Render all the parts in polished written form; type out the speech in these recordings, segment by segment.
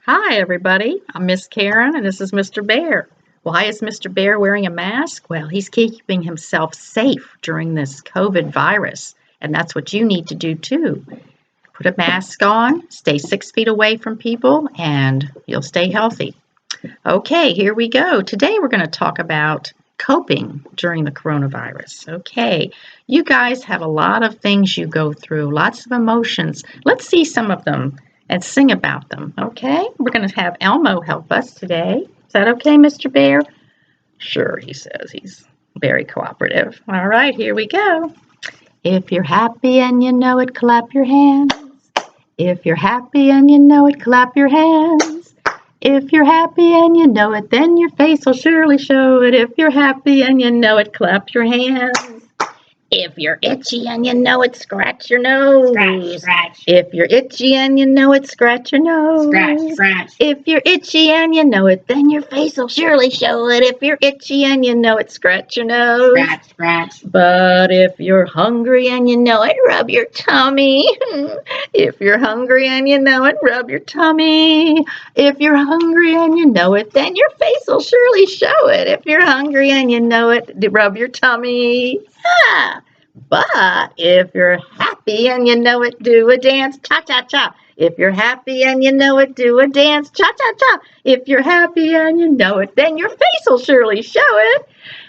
Hi, everybody. I'm Miss Karen, and this is Mr. Bear. Why is Mr. Bear wearing a mask? Well, he's keeping himself safe during this COVID virus, and that's what you need to do too. Put a mask on, stay 6 feet away from people, and you'll stay healthy. Okay, here we go. Today we're going to talk about coping during the coronavirus. Okay, you guys have a lot of things you go through, lots of emotions. Let's see some of them and sing about them. Okay, we're going to have Elmo help us today. Is that okay, Mr. Bear? Sure, he says. He's very cooperative. All right, here we go. If you're happy and you know it, clap your hands. If you're happy and you know it, clap your hands. If you're happy and you know it, then your face will surely show it. If you're happy and you know it, clap your hands. If you're itchy and you know it, scratch your nose. Scratch, scratch. If you're itchy and you know it, scratch your nose. Scratch, scratch. If you're itchy and you know it, then your face will surely show it. If you're itchy and you know it, scratch your nose. Scratch, scratch. But if you're hungry and you know it, rub your tummy. If you're hungry and you know it, rub your tummy. If you're hungry and you know it, then your face will surely show it. If you're hungry and you know it, rub your tummy. Ah, but if you're happy and you know it, do a dance, cha-cha-cha. If you're happy and you know it, do a dance, cha-cha-cha. If you're happy and you know it, then your face will surely show it.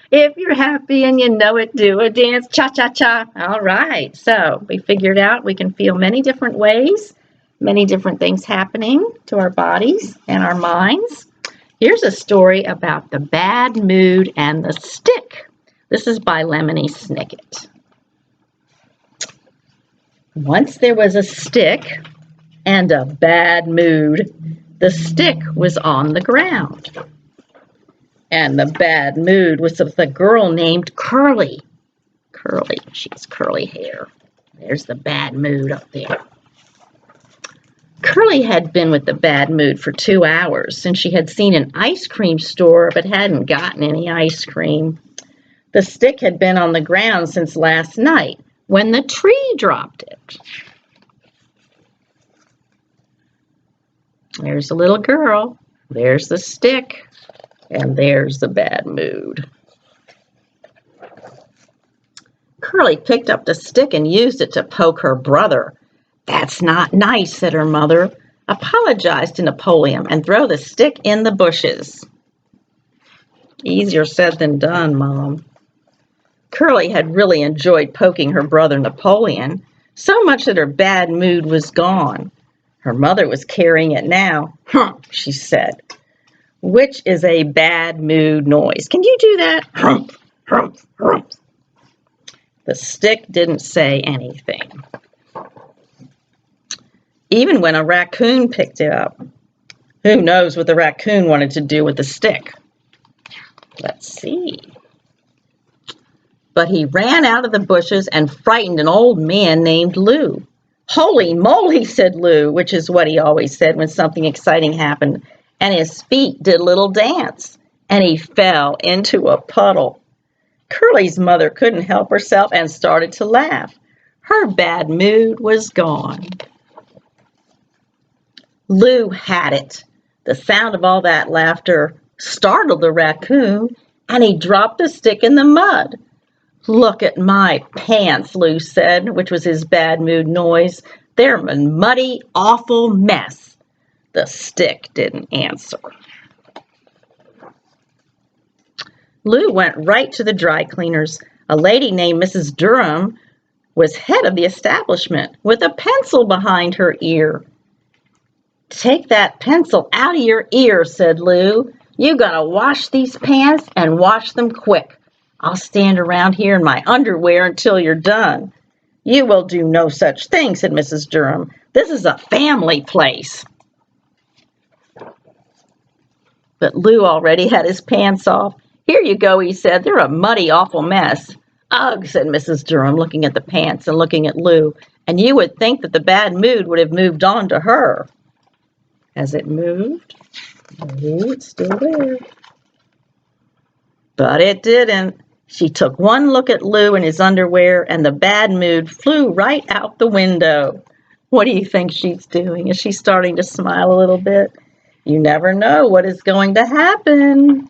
If you're happy and you know it, do a dance, cha-cha-cha. All right, so we figured out we can feel many different ways, many different things happening to our bodies and our minds. Here's a story about the bad mood and the stick. This is by Lemony Snicket. Once there was a stick and a bad mood. The stick was on the ground. And the bad mood was with a girl named Curly. Curly, she has curly hair. There's the bad mood up there. Curly had been with the bad mood for 2 hours since she had seen an ice cream store but hadn't gotten any ice cream. The stick had been on the ground since last night when the tree dropped it. There's the little girl, there's the stick, and there's the bad mood. Curly picked up the stick and used it to poke her brother. "That's not nice," said her mother. "Apologize to Napoleon and throw the stick in the bushes." Easier said than done, Mom. Curly had really enjoyed poking her brother Napoleon, so much that her bad mood was gone. Her mother was carrying it now. "Humph," she said, which is a bad mood noise. Can you do that? Humph, humph, humph. The stick didn't say anything. Even when a raccoon picked it up. Who knows what the raccoon wanted to do with the stick? Let's see. But he ran out of the bushes and frightened an old man named Lou. "Holy moly," said Lou, which is what he always said when something exciting happened, and his feet did a little dance, and he fell into a puddle. Curly's mother couldn't help herself and started to laugh. Her bad mood was gone. Lou had it. The sound of all that laughter startled the raccoon, and he dropped the stick in the mud. "Look at my pants," Lou said, which was his bad mood noise. "They're a muddy, awful mess." The stick didn't answer. Lou went right to the dry cleaners. A lady named Mrs. Durham was head of the establishment with a pencil behind her ear. "Take that pencil out of your ear," said Lou. "You gotta wash these pants and wash them quick. I'll stand around here in my underwear until you're done." "You will do no such thing," said Mrs. Durham. "This is a family place." But Lou already had his pants off. "Here you go," he said. "They're a muddy, awful mess." "Ugh," said Mrs. Durham, looking at the pants and looking at Lou. And you would think that the bad mood would have moved on to her. Has it moved? No, it's still there. But it didn't. She took one look at Lou in his underwear, and the bad mood flew right out the window. What do you think she's doing? Is she starting to smile a little bit? You never know what is going to happen.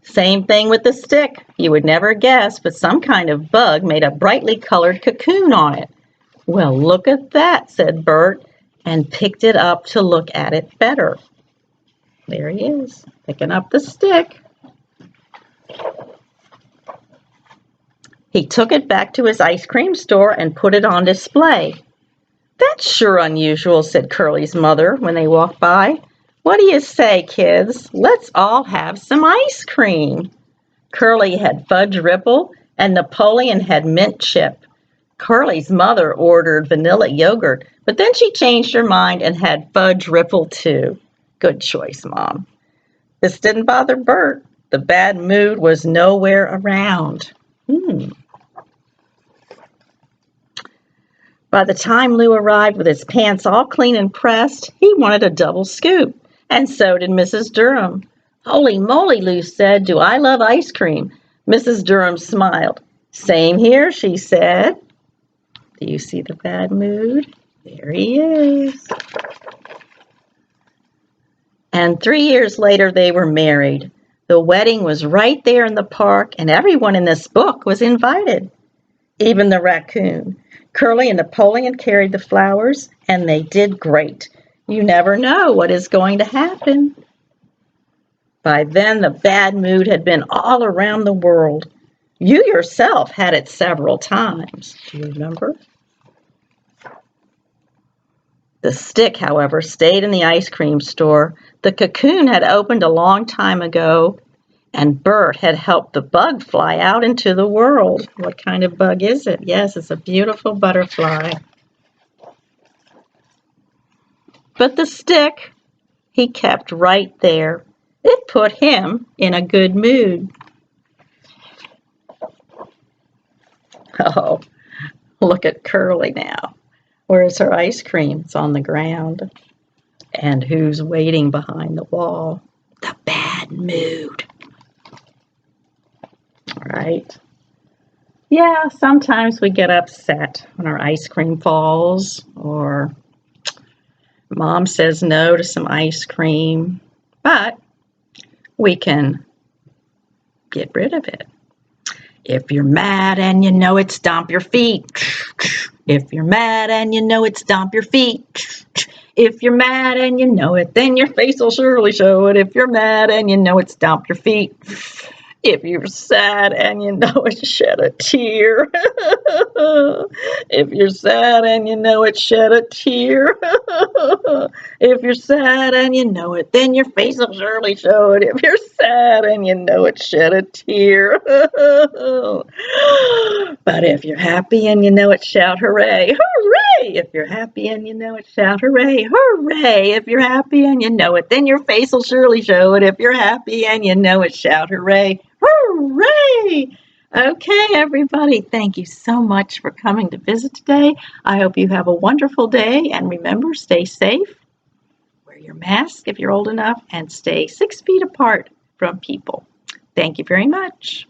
Same thing with the stick. You would never guess, but some kind of bug made a brightly colored cocoon on it. Well, look at that, said Bert, and picked it up to look at it better. There he is, picking up the stick. He took it back to his ice cream store and put it on display. That's sure unusual, said Curly's mother when they walked by. What do you say, kids? Let's all have some ice cream. Curly had fudge ripple and Napoleon had mint chip. Curly's mother ordered vanilla yogurt, but then she changed her mind and had fudge ripple too. Good choice, Mom. This didn't bother Bert. The bad mood was nowhere around. By the time Lou arrived with his pants all clean and pressed, he wanted a double scoop, and so did Mrs. Durham. Holy moly, Lou said, do I love ice cream. Mrs. Durham smiled. Same here, she said. Do you see the bad mood? There he is. And 3 years later, they were married. The wedding was right there in the park, and everyone in this book was invited. Even the raccoon. Curly and Napoleon carried the flowers, and they did great. You never know what is going to happen. By then, the bad mood had been all around the world. You yourself had it several times. Do you remember? The stick, however, stayed in the ice cream store. The cocoon had opened a long time ago, and Bert had helped the bug fly out into the world. What kind of bug is it? Yes, it's a beautiful butterfly. But the stick, he kept right there. It put him in a good mood. Oh, look at Curly now. Where's her ice cream? It's on the ground. And who's waiting behind the wall? The bad mood. Right? Yeah, sometimes we get upset when our ice cream falls or Mom says no to some ice cream, but we can get rid of it. If you're mad and you know it, stomp your feet. If you're mad and you know it, stomp your feet. If you're mad and you know it, then your face will surely show it. If you're mad and you know it, stomp your feet. If you're sad and you know it, shed a tear. If you're sad and you know it, shed a tear. If you're sad and you know it, then your face will surely show it. If you're sad and you know it, shed a tear. But if you're happy and you know it, shout hooray. Hooray! If you're happy and you know it, shout hooray. Hooray! If you're happy and you know it, then your face will surely show it. If you're happy and you know it, shout hooray. Hooray! Okay, everybody, thank you so much for coming to visit today. I hope you have a wonderful day, and remember, stay safe, wear your mask if you're old enough, and stay 6 feet apart from people. Thank you very much.